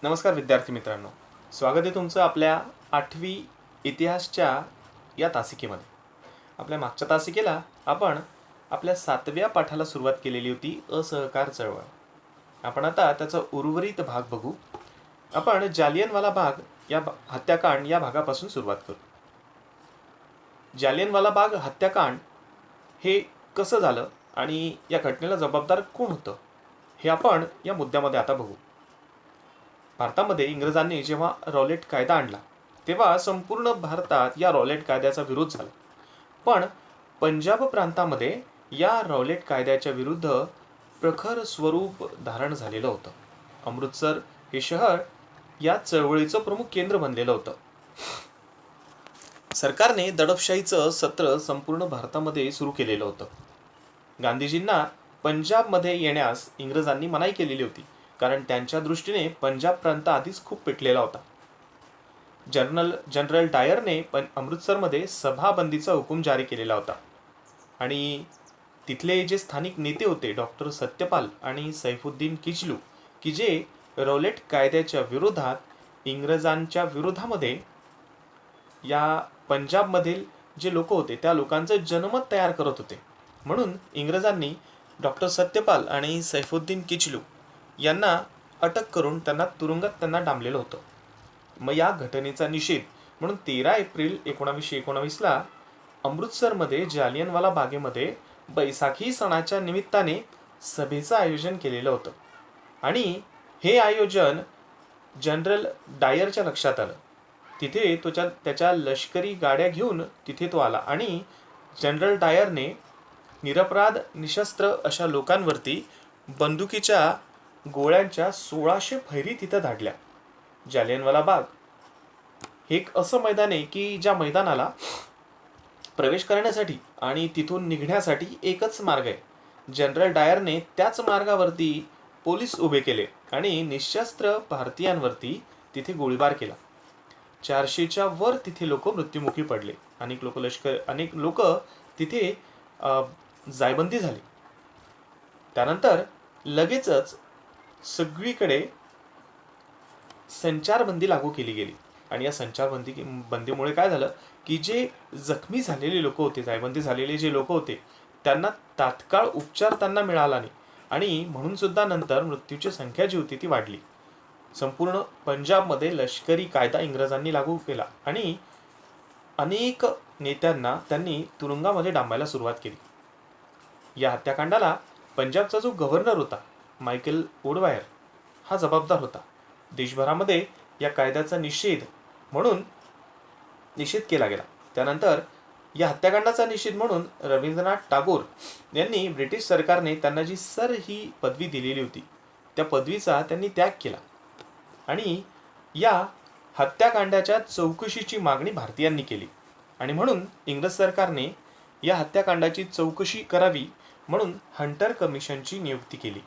नमस्कार विद्यार्थी मित्रांनो, स्वागत आहे तुमचं आपल्या 8वी इतिहासच्या या तासिकेमध्ये. आपल्या मागच्या तासिकेला आपण आपल्या 7व्या पाठाला सुरुवात केलेली होती, असहकार चळवळ. आपण आता त्याचा उर्वरित भाग बघू. आपण जालियनवाला बाग या हत्याकांड या भागापासून सुरुवात करू. जालियनवाला बाग हत्याकांड हे कसं झालं आणि या घटनेला जबाबदार कोण होतं हे आपण या मुद्द्यामध्ये आता बघू. भारतामध्ये इंग्रजांनी जेव्हा रॉलेट कायदा आणला तेव्हा संपूर्ण भारतात या रॉलेट कायद्याचा विरोध झाला. पण पंजाब प्रांतामध्ये या रॉलेट कायद्याच्या विरुद्ध प्रखर स्वरूप धारण झालेलं होतं. अमृतसर हे शहर या चळवळीचं प्रमुख केंद्र बनलेलं होतं. सरकारने दडपशाहीचं सत्र संपूर्ण भारतामध्ये सुरू केलेलं होतं. गांधीजींना पंजाबमध्ये येण्यास इंग्रजांनी मनाई केलेली होती, कारण त्यांच्या दृष्टीने पंजाब प्रांत आधीच खूप पेटलेला होता. जनरल डायरने अमृतसरमध्ये सभाबंदीचा हुकूम जारी केलेला होता आणि तिथले जे स्थानिक नेते होते डॉक्टर सत्यपाल आणि सैफुद्दीन किचलू, की जे रॉलेट कायद्याच्या विरोधात इंग्रजांच्या विरोधामध्ये या पंजाबमधील जे लोक होते त्या लोकांचं जनमत तयार करत होते. म्हणून इंग्रजांनी डॉक्टर सत्यपाल आणि सैफुद्दीन किचलू यांना अटक करून तुरुंगात डांबलेलं होतं. मग या घटनेचा निषेध म्हणून 13 एप्रिल 1919ला अमृतसरमध्ये जालियनवाला बागेमध्ये बैसाखी सणाच्या निमित्ताने सभेचं आयोजन केलेलं होतं. आणि हे आयोजन जनरल डायरच्या लक्षात आलं. तिथे त्याच्या लष्करी गाड्या घेऊन तिथे तो आला आणि जनरल डायरने निरपराध निशस्त्र अशा लोकांवरती बंदुकीच्या गोळ्यांच्या 1600 फैरी तिथं धाडल्या. जालियनवाला बाग हे एक असं मैदान आहे की ज्या मैदानाला प्रवेश करण्यासाठी आणि तिथून निघण्यासाठी एकच मार्ग आहे. जनरल डायरने त्याच मार्गावरती पोलीस उभे केले आणि निशस्त्र भारतीयांवरती तिथे गोळीबार केला. 400च्या वर तिथे लोक मृत्युमुखी पडले. अनेक लोक तिथे जायबंदी झाली. त्यानंतर लगेचच सगळीकडे संचारबंदी लागू केली गेली आणि या बंदीमुळे काय झालं की जे जखमी झालेले लोक होते, जायबंदी झालेले जे लोक होते, त्यांना तात्काळ उपचार त्यांना मिळाला नाही आणि म्हणून सुद्धा नंतर मृत्यूची संख्या जी होती ती वाढली. संपूर्ण पंजाबमध्ये लष्करी कायदा इंग्रजांनी लागू केला आणि अनेक नेत्यांना त्यांनी तुरुंगामध्ये डांबायला सुरुवात केली. या हत्याकांडाला पंजाबचा जो गव्हर्नर होता मायकेल ओडवायर हा जबाबदार होता. देशभरामध्ये या कायद्याचा निषेध केला गेला. त्यानंतर या हत्याकांडाचा निषेध म्हणून रवींद्रनाथ टागोर यांनी ब्रिटिश सरकारने त्यांना जी सर ही पदवी दिलेली होती त्या पदवीचा त्यांनी त्याग केला आणि या हत्याकांडाच्या चौकशीची मागणी भारतीयांनी केली आणि म्हणून इंग्रज सरकारने या हत्याकांडाची चौकशी करावी म्हणून हंटर कमिशनची नियुक्ती केली.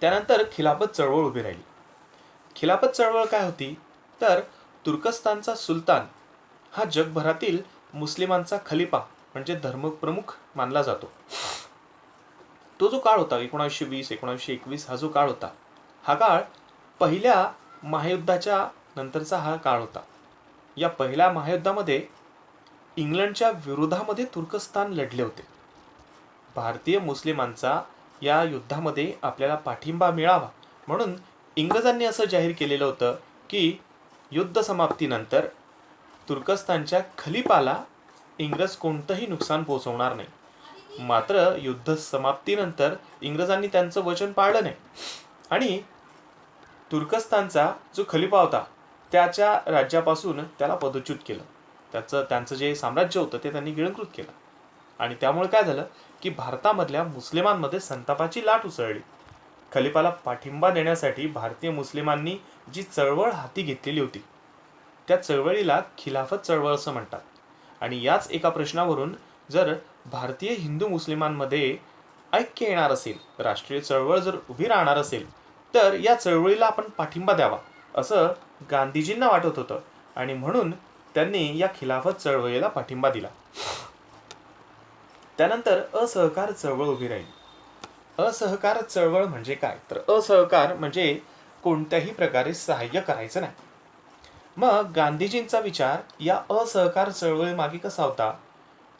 त्यानंतर खिलाफत चळवळ उभी राहिली. खिलाफत चळवळ काय होती तर तुर्कस्तानचा सुलतान हा जगभरातील मुस्लिमांचा खलिफा म्हणजे धर्मप्रमुख मानला जातो. तो जो काळ होता 1920-1921 हा जो काळ होता, हा काळ पहिल्या महायुद्धाच्या नंतरचा हा काळ होता. या पहिल्या महायुद्धामध्ये इंग्लंडच्या विरोधामध्ये तुर्कस्तान लढले होते. भारतीय मुस्लिमांचा या युद्धामध्ये आपल्याला पाठिंबा मिळावा म्हणून इंग्रजांनी असं जाहीर केलेलं होतं की युद्ध समाप्तीनंतर तुर्कस्तानच्या खलिफाला इंग्रज कोणतंही नुकसान पोहोचवणार नाही. मात्र युद्ध समाप्तीनंतर इंग्रजांनी त्यांचं वचन पाळलं नाही आणि तुर्कस्तानचा जो खलिफा होता त्याच्या राज्यापासून त्याला पदच्युत केलं. त्यांचं जे साम्राज्य होतं ते त्यांनी गिळंकृत केलं आणि त्यामुळे काय झालं की भारतामधल्या मुस्लिमांमध्ये संतापाची लाट उसळली. खलिफाला पाठिंबा देण्यासाठी भारतीय मुस्लिमांनी जी चळवळ हाती घेतलेली होती त्या चळवळीला खिलाफत चळवळ असं म्हणतात. आणि याच एका प्रश्नावरून जर भारतीय हिंदू मुस्लिमांमध्ये ऐक्य येणार असेल, राष्ट्रीय चळवळ जर उभी राहणार असेल तर या चळवळीला आपण पाठिंबा द्यावा असं गांधीजींना वाटत होतं आणि म्हणून त्यांनी या खिलाफत चळवळीला पाठिंबा दिला. त्यानंतर असहकार चळवळ उभी राहिली. असहकार चळवळ म्हणजे काय? तर असहकार म्हणजे कोणत्याही प्रकारे सहाय्य करायचं नाही. मग गांधीजींचा विचार या असहकार चळवळीमागे कसा होता?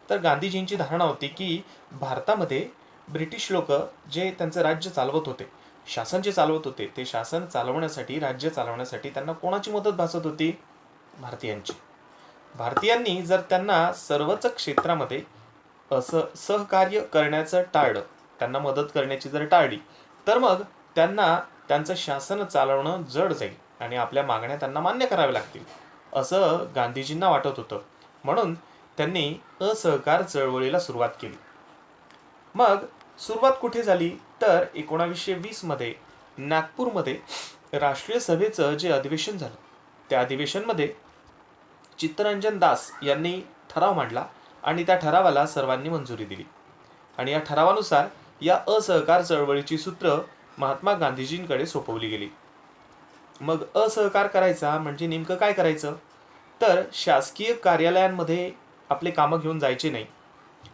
तर गांधीजींची धारणा होती की भारतामध्ये ब्रिटिश लोक जे त्यांचं राज्य चालवत होते, शासन जे चालवत होते, ते शासन चालवण्यासाठी, राज्य चालवण्यासाठी त्यांना कोणाची मदत भासत होती? भारतीयांची. भारतीयांनी जर त्यांना सर्वच क्षेत्रामध्ये असं सहकार्य करण्याचं टाळलं, त्यांना मदत करण्याची जर टाळली, तर मग त्यांना त्यांचं शासन चालवणं जड जाईल आणि आपल्या मागण्या त्यांना मान्य कराव्या लागतील, असं गांधीजींना वाटत होतं. म्हणून त्यांनी असहकार चळवळीला सुरुवात केली. मग सुरुवात कुठे झाली? तर 1920 मध्ये नागपूरमध्ये राष्ट्रीय सभेचं जे अधिवेशन झालं, त्या अधिवेशनमध्ये चित्तरंजन दास यांनी ठराव मांडला आणि त्या ठरावाला सर्वांनी मंजुरी दिली. आणि या ठरावानुसार या असहकार चळवळीची सूत्र महात्मा गांधीजींकडे सोपवली गेली. मग असहकार करायचा म्हणजे नेमकं काय करायचं? तर शासकीय कार्यालयांमध्ये आपले कामं घेऊन जायचे नाही,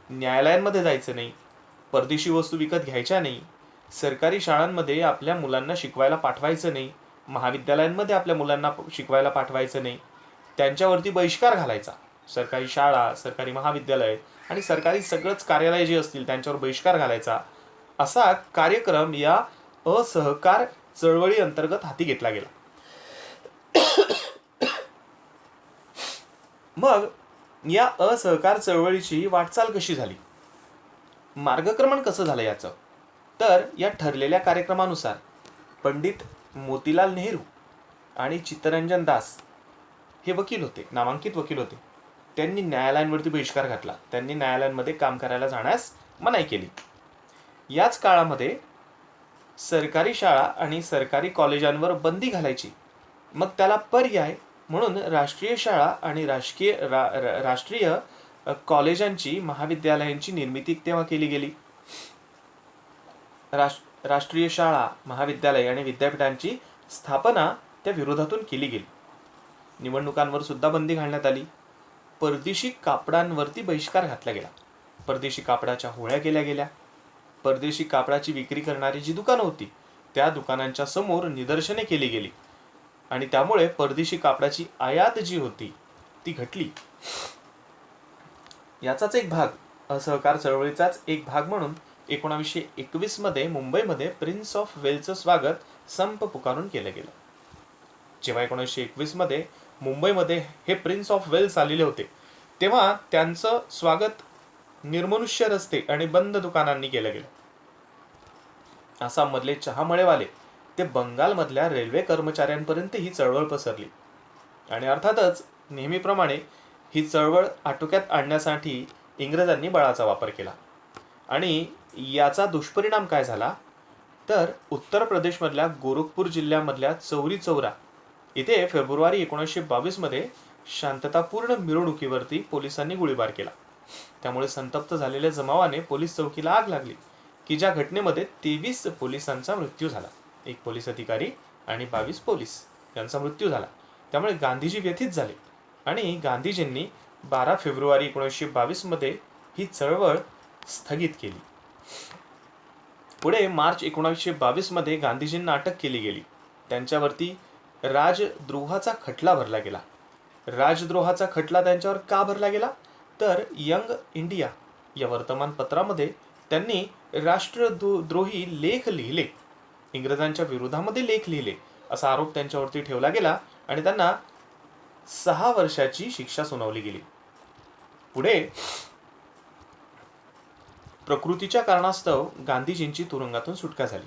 न्यायालयांमध्ये जायचं नाही, परदेशी वस्तू विकत घ्यायच्या नाही, सरकारी शाळांमध्ये आपल्या मुलांना शिकवायला पाठवायचं नाही, महाविद्यालयांमध्ये आपल्या मुलांना शिकवायला पाठवायचं नाही, त्यांच्यावरती बहिष्कार घालायचा. सरकारी शाळा, सरकारी महाविद्यालय आणि सरकारी सगळंच कार्यालय जे असतील त्यांच्यावर बहिष्कार घालायचा. असा कार्यक्रम या असहकार चळवळी अंतर्गत हाती घेतला गेला. मग या असहकार चळवळीची वाटचाल कशी झाली, मार्गक्रमण कसं झालं याचं? तर या ठरलेल्या कार्यक्रमानुसार पंडित मोतीलाल नेहरू आणि चित्तरंजन दास हे वकील होते, नामांकित वकील होते. त्यांनी न्यायालयांवरती बहिष्कार घातला. त्यांनी न्यायालयांमध्ये काम करायला जाण्यास मनाई केली. याच काळामध्ये सरकारी शाळा आणि सरकारी कॉलेजांवर बंदी घालायची. मग त्याला पर्याय म्हणून राष्ट्रीय शाळा आणि राष्ट्रीय कॉलेजांची, महाविद्यालयांची निर्मिती तेव्हा केली गेली. राष्ट्रीय शाळा, महाविद्यालय आणि विद्यापीठांची स्थापना त्या विरोधातून केली गेली. निवडणुकांवर सुद्धा बंदी घालण्यात आली. परदेशी कापडांवरती बहिष्कार घातला गेला. परदेशी कापडाच्या होळ्या केल्या गेल्या. परदेशी कापडाची विक्री करणारी जी दुकानं होती त्या दुकानांच्या समोर निदर्शने केली गेली आणि त्यामुळे परदेशी कापडाची आयात जी होती ती घटली. याचाच एक भाग, असहकार चळवळीचाच एक भाग म्हणून 1921 मध्ये मुंबईमध्ये प्रिन्स ऑफ वेल्सचं स्वागत संप पुकारून केलं गेलं. जेव्हा 1921 मध्ये मुंबईमध्ये हे प्रिन्स ऑफ वेल्स आलेले होते, तेव्हा त्यांचं स्वागत निर्मनुष्य रस्ते आणि बंद दुकानांनी केलं गेलं. आसाममधले चहामळेवाले ते बंगालमधल्या रेल्वे कर्मचाऱ्यांपर्यंत ही चळवळ पसरली. आणि अर्थातच नेहमीप्रमाणे ही चळवळ आटोक्यात आणण्यासाठी इंग्रजांनी बळाचा वापर केला. आणि याचा दुष्परिणाम काय झाला? तर उत्तर प्रदेशमधल्या गोरखपूर जिल्ह्यामधल्या चौरी चौरा इथे फेब्रुवारी 1922 मध्ये शांततापूर्ण मिरवणुकीवरती पोलिसांनी गोळीबार केला. त्यामुळे संतप्त झालेल्या जमावाने पोलीस चौकीला आग लागली की ज्या घटनेमध्ये 23 पोलिसांचा मृत्यू झाला. एक पोलीस अधिकारी आणि 22 पोलीस यांचा मृत्यू झाला. त्यामुळे गांधीजी व्यथित झाले आणि गांधीजींनी 12 फेब्रुवारी 1922 मध्ये ही चळवळ स्थगित केली. पुढे मार्च 1922 मध्ये गांधीजींना अटक केली गेली. त्यांच्यावरती राजद्रोहाचा खटला भरला गेला. राजद्रोहाचा खटला त्यांच्यावर का भरला गेला? तर यंग इंडिया या वर्तमानपत्रामध्ये त्यांनी राष्ट्रद्रोही लेख लिहिले, इंग्रजांच्या विरोधामध्ये लेख लिहिले असा आरोप त्यांच्यावरती ठेवला गेला आणि त्यांना 6 वर्षाची शिक्षा सुनावली गेली. पुढे प्रकृतीच्या कारणास्तव गांधीजींची तुरुंगातून सुटका झाली.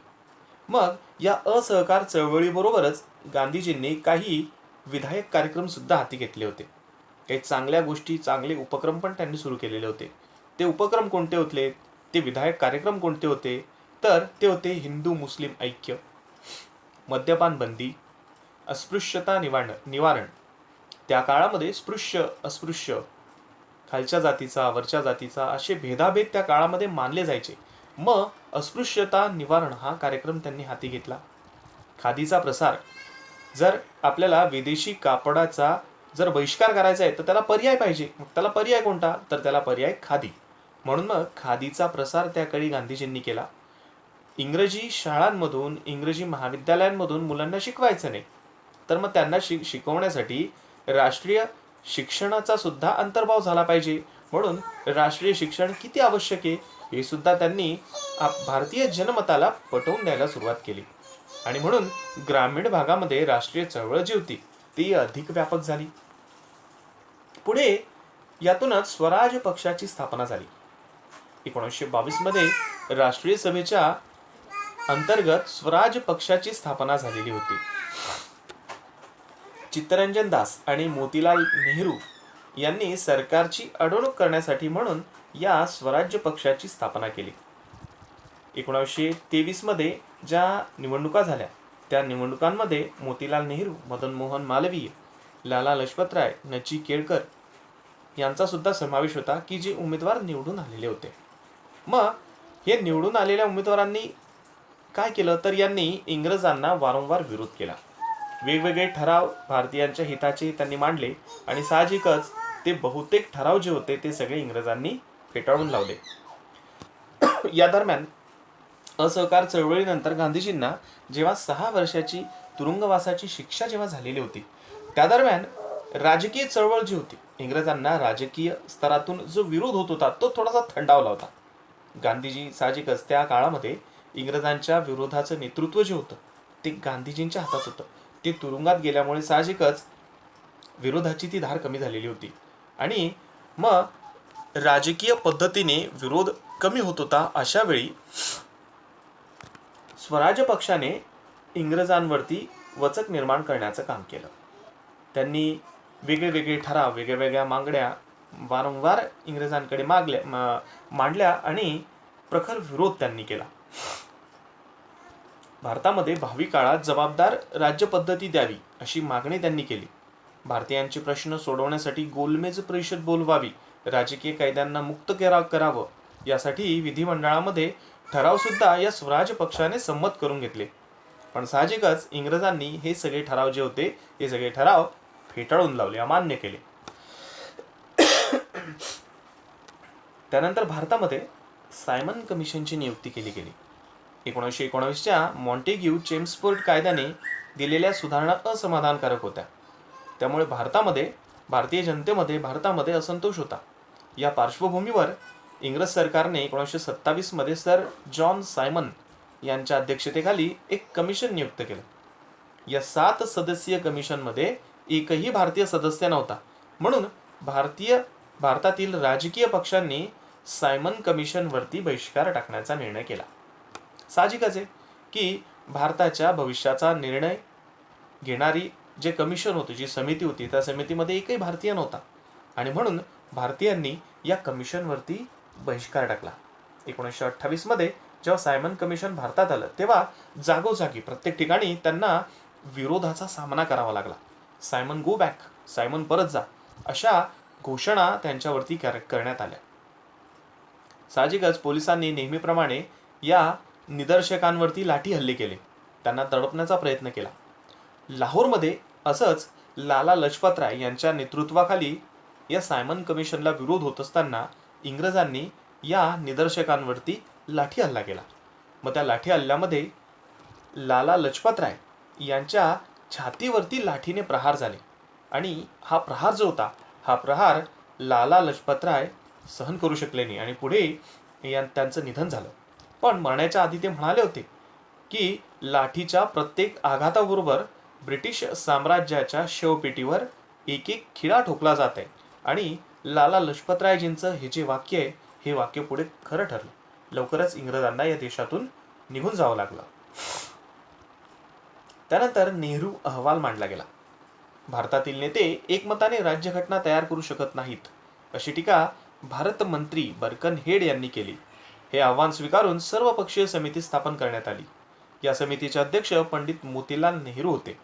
मग या असहकार चळवळीबरोबरच गांधीजींनी काही विधायक कार्यक्रम सुद्धा हाती घेतले होते. काही चांगल्या गोष्टी, चांगले उपक्रम पण त्यांनी सुरू केलेले होते. ते उपक्रम कोणते होते? ते विधायक कार्यक्रम कोणते होते? तर ते होते हिंदू मुस्लिम ऐक्य, मद्यपान बंदी, अस्पृश्यता निवारण. त्या काळामध्ये स्पृश्य, अस्पृश्य, खालच्या जातीचा, वरच्या जातीचा असे भेदाभेद त्या काळामध्ये मानले जायचे. मग अस्पृश्यता निवारण हा कार्यक्रम त्यांनी हाती घेतला. खादीचा प्रसार. जर आपल्याला विदेशी कापडाचा जर बहिष्कार करायचा आहे तर त्याला पर्याय पाहिजे. मग त्याला पर्याय कोणता? तर त्याला पर्याय खादी. म्हणून मग खादीचा प्रसार त्या काळी गांधीजींनी केला. इंग्रजी शाळांमधून, इंग्रजी महाविद्यालयांमधून मुलांना शिकवायचं नाही, तर मग त्यांना शिकवण्यासाठी राष्ट्रीय शिक्षणाचा सुद्धा अंतर्भाव झाला पाहिजे. म्हणून राष्ट्रीय शिक्षण किती आवश्यक आहे हे सुद्धा त्यांनी भारतीय जनमताला पटवून द्यायला सुरुवात केली. आणि म्हणून ग्रामीण भागामध्ये राष्ट्रीय चळवळ जी होती ती अधिक व्यापक झाली. पुढे यातूनच स्वराज पक्षाची स्थापना झाली. 1922 मध्ये राष्ट्रीय सभेच्या अंतर्गत स्वराज पक्षाची स्थापना झालेली होती. चित्तरंजन दास आणि मोतीलाल नेहरू यांनी सरकारची अडवणूक करण्यासाठी म्हणून या स्वराज्य पक्षाची स्थापना केली. 1923 मध्ये ज्या निवडणुका झाल्या त्या निवडणुकांमध्ये मोतीलाल नेहरू, मदन मोहन मालवीय, लाला लजपतराय, नची केळकर यांचा सुद्धा समावेश होता की जे उमेदवार निवडून आलेले होते. मग हे निवडून आलेल्या उमेदवारांनी काय केलं तर यांनी इंग्रजांना वारंवार विरोध केला. वेगवेगळे ठराव भारतीयांच्या हिताचे त्यांनी मांडले आणि साहजिकच ते बहुतेक ठराव जे होते ते सगळे इंग्रजांनी फेटाळून लावले. या दरम्यान असहकार चळवळीनंतर गांधीजींना जेव्हा 6 वर्षाची तुरुंगवासाची शिक्षा जेव्हा झालेली होती त्या दरम्यान राजकीय चळवळ जी होती, इंग्रजांना राजकीय स्तरातून जो विरोध होत होता तो थोडासा थंडावला होता. गांधीजी साहजिकच त्या काळामध्ये इंग्रजांच्या विरोधाचं नेतृत्व जे होतं ते गांधीजींच्या हातात होतं. ते तुरुंगात गेल्यामुळे साहजिकच विरोधाची ती धार कमी झालेली होती आणि मग राजकीय पद्धतीने विरोध कमी होत होता. अशा वेळी स्वराज पक्षाने इंग्रजांवरती वचक निर्माण करण्याचं काम केलं. त्यांनी वेगळे ठराव, वेगळ्या मागण्या वारंवार इंग्रजांकडे मांडल्या आणि प्रखर विरोध त्यांनी केला. भारतामध्ये भावी काळात जबाबदार राज्य पद्धती द्यावी अशी मागणी त्यांनी केली. भारतीयांचे प्रश्न सोडवण्यासाठी गोलमेज परिषद बोलवावी, राजकीय कायद्यांना मुक्त करावं यासाठी विधिमंडळामध्ये ठराव सुद्धा या स्वराज पक्षाने संमत करून घेतले. पण साहजिकच इंग्रजांनी हे सगळे ठराव जे होते हे सगळे ठराव फेटाळून लावले, अमान्य केले. त्यानंतर भारतामध्ये सायमन कमिशनची नियुक्ती केली गेली. 1919च्या मॉन्टेग्यू चेम्सफोर्ड कायद्याने दिलेल्या सुधारणा असमाधानकारक होत्या. त्यामुळे भारतीय जनतेमध्ये असंतोष होता. या पार्श्वभूमीवर इंग्रज सरकारने 1927 मध्ये सर जॉन सायमन यांच्या अध्यक्षतेखाली एक कमिशन नियुक्त केलं. या 7 सदस्यीय कमिशनमध्ये एकही भारतीय सदस्य नव्हता. म्हणून भारतातील राजकीय पक्षांनी सायमन कमिशनवरती बहिष्कार टाकण्याचा निर्णय केला. साहजिकच आहे की भारताच्या भविष्याचा निर्णय घेणारी जे कमिशन होते, जी समिती होती, त्या समितीमध्ये एकही भारतीय नव्हता आणि म्हणून भारतीयांनी या कमिशनवरती बहिष्कार टाकला. 1928 मध्ये जेव्हा सायमन कमिशन भारतात आलं तेव्हा जागोजागी प्रत्येक ठिकाणी त्यांना विरोधाचा सामना करावा लागला. सायमन गो बॅक, सायमन परत जा, अशा घोषणा त्यांच्यावरती करण्यात आल्या. साहजिकच पोलिसांनी नेहमीप्रमाणे या निदर्शकांवरती लाठी हल्ले केले, त्यांना दडपण्याचा प्रयत्न केला. लाहोरमध्ये असंच लाला लजपतराय यांच्या नेतृत्वाखाली या सायमन कमिशनला विरोध होत असताना इंग्रजांनी या निदर्शकांवरती लाठी हल्ला केला. मग त्या लाठी हल्ल्यामध्ये लाला लजपतराय यांच्या छातीवरती लाठीने प्रहार झाले आणि हा प्रहार जो होता हा प्रहार लाला लजपतराय सहन करू शकले नाही आणि पुढे त्यांचं निधन झालं. पण मरण्याच्या आधी ते म्हणाले होते की लाठीच्या प्रत्येक आघाताबरोबर ब्रिटिश साम्राज्याच्या शवपेटीवर एक खिळा ठोकला जात आहे आणि लाला लजपतरायजींचं हे जे वाक्य आहे हे वाक्य पुढे खरं ठरलं. लवकरच इंग्रजांना या देशातून निघून जावं लागलं. त्यानंतर नेहरू अहवाल मांडला गेला. भारतातील नेते एकमताने राज्यघटना तयार करू शकत नाहीत अशी टीका भारत मंत्री बर्कनहेड यांनी केली. हे आव्हान स्वीकारून सर्वपक्षीय समिती स्थापन करण्यात आली. या समितीचे अध्यक्ष पंडित मोतीलाल नेहरू होते.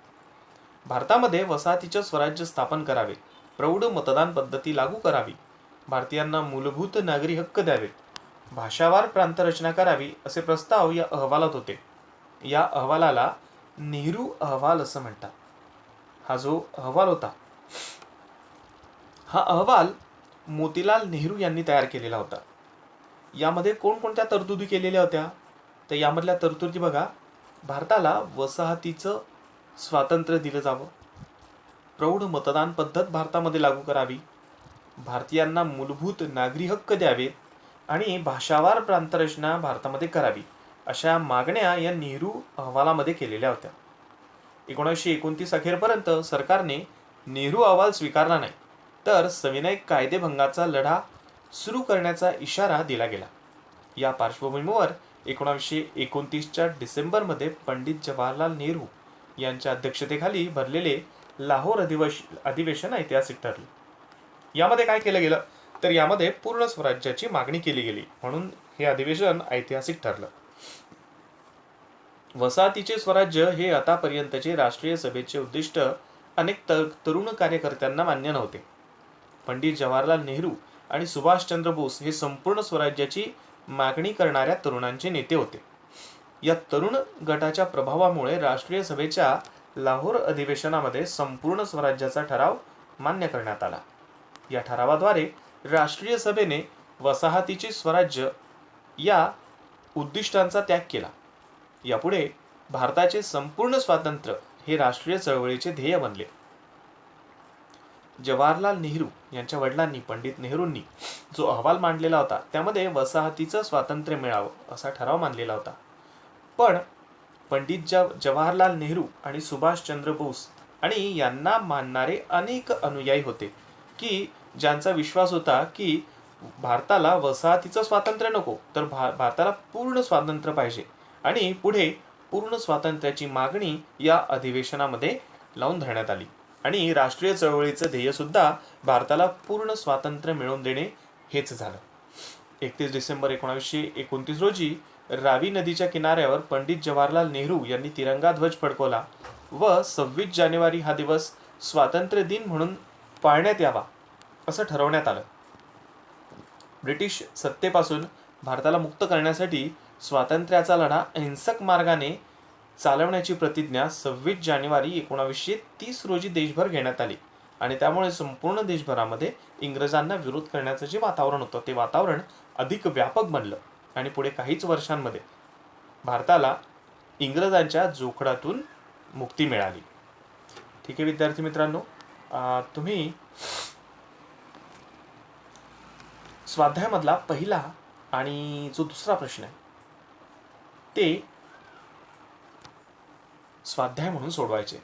भारतामध्ये वसाहतीचे स्वराज्य स्थापन करावे, प्रौढ मतदान पद्धती लागू करावी, भारतीयांना मूलभूत नागरी हक्क द्यावेत, भाषावार प्रांतरचना करावी असे प्रस्ताव या अहवालात होते. या अहवालाला नेहरू अहवाल असं म्हणतात. हा जो अहवाल होता हा अहवाल मोतीलाल नेहरू यांनी तयार केलेला होता. यामध्ये कोणकोणत्या तरतुदी केलेल्या होत्या तर यामधल्या तरतुदी बघा, भारताला वसाहतीचं स्वातंत्र्य दिलं जावं, प्रौढ मतदान पद्धत भारतामध्ये लागू करावी, भारतीयांना मूलभूत नागरी हक्क द्यावेत आणि भाषावार प्रांतरचना भारतामध्ये करावी, अशा मागण्या या नेहरू अहवालामध्ये केलेल्या होत्या. 1929 अखेरपर्यंत सरकारने नेहरू अहवाल स्वीकारला नाही, तर सविनय कायदेभंगाचा लढा सुरू करण्याचा इशारा दिला गेला. या पार्श्वभूमीवर 1929च्या डिसेंबरमध्ये पंडित जवाहरलाल नेहरू यांच्या अध्यक्षतेखाली भरलेले लाहोर अधिवेशन ऐतिहासिक ठरले. यामध्ये काय केलं गेलं, तर यामध्ये पूर्ण स्वराज्याची मागणी केली गेली, म्हणून हे अधिवेशन ऐतिहासिक ठरलं. वसाहतीचे स्वराज्य हे आतापर्यंतचे राष्ट्रीय सभेचे उद्दिष्ट अनेक तरुण कार्यकर्त्यांना मान्य नव्हते. पंडित जवाहरलाल नेहरू आणि सुभाषचंद्र बोस हे संपूर्ण स्वराज्याची मागणी करणाऱ्या तरुणांचे नेते होते. या तरुण गटाच्या प्रभावामुळे राष्ट्रीय सभेच्या लाहोर अधिवेशनामध्ये संपूर्ण स्वराज्याचा ठराव मान्य करण्यात आला. या ठरावाद्वारे राष्ट्रीय सभेने वसाहतीचे स्वराज्य या उद्दिष्टांचा त्याग केला. यापुढे भारताचे संपूर्ण स्वातंत्र्य हे राष्ट्रीय चळवळीचे ध्येय बनले. जवाहरलाल नेहरू यांच्या वडिलांनी पंडित नेहरूंनी जो अहवाल मांडलेला होता, त्यामध्ये वसाहतीचं स्वातंत्र्य मिळावं असा ठराव मांडलेला होता. पण पंडित जवाहरलाल नेहरू आणि सुभाषचंद्र बोस आणि यांना मानणारे अनेक अनुयायी होते, की ज्यांचा विश्वास होता की भारताला वसाहतीचं स्वातंत्र्य नको, तर भारताला पूर्ण स्वातंत्र्य पाहिजे, आणि पुढे पूर्ण स्वातंत्र्याची मागणी या अधिवेशनामध्ये लावून धरण्यात आली. आणि राष्ट्रीय चळवळीचं ध्येय सुद्धा भारताला पूर्ण स्वातंत्र्य मिळवून देणे हेच झालं. 31 डिसेंबर 1929 रोजी रावी नदीच्या किनाऱ्यावर पंडित जवाहरलाल नेहरू यांनी तिरंगा ध्वज फडकवला व 26 जानेवारी हा दिवस स्वातंत्र्य दिन म्हणून पाळण्यात यावा असं ठरवण्यात आलं. ब्रिटिश सत्तेपासून भारताला मुक्त करण्यासाठी स्वातंत्र्याचा लढा अहिंसक मार्गाने चालवण्याची प्रतिज्ञा 26 जानेवारी 1930 रोजी देशभर घेण्यात आली. आणि त्यामुळे संपूर्ण देशभरामध्ये इंग्रजांना विरोध करण्याचं जे वातावरण होतं, ते वातावरण अधिक व्यापक बनलं. आणि पुढे काहीच वर्षांमध्ये भारताला इंग्रजांच्या जोखडातून मुक्ती मिळाली. ठीक आहे विद्यार्थी मित्रांनो, तुम्ही स्वाध्यायामधला पहिला आणि जो दुसरा प्रश्न आहे ते स्वाध्याय म्हणून सोडवायचे.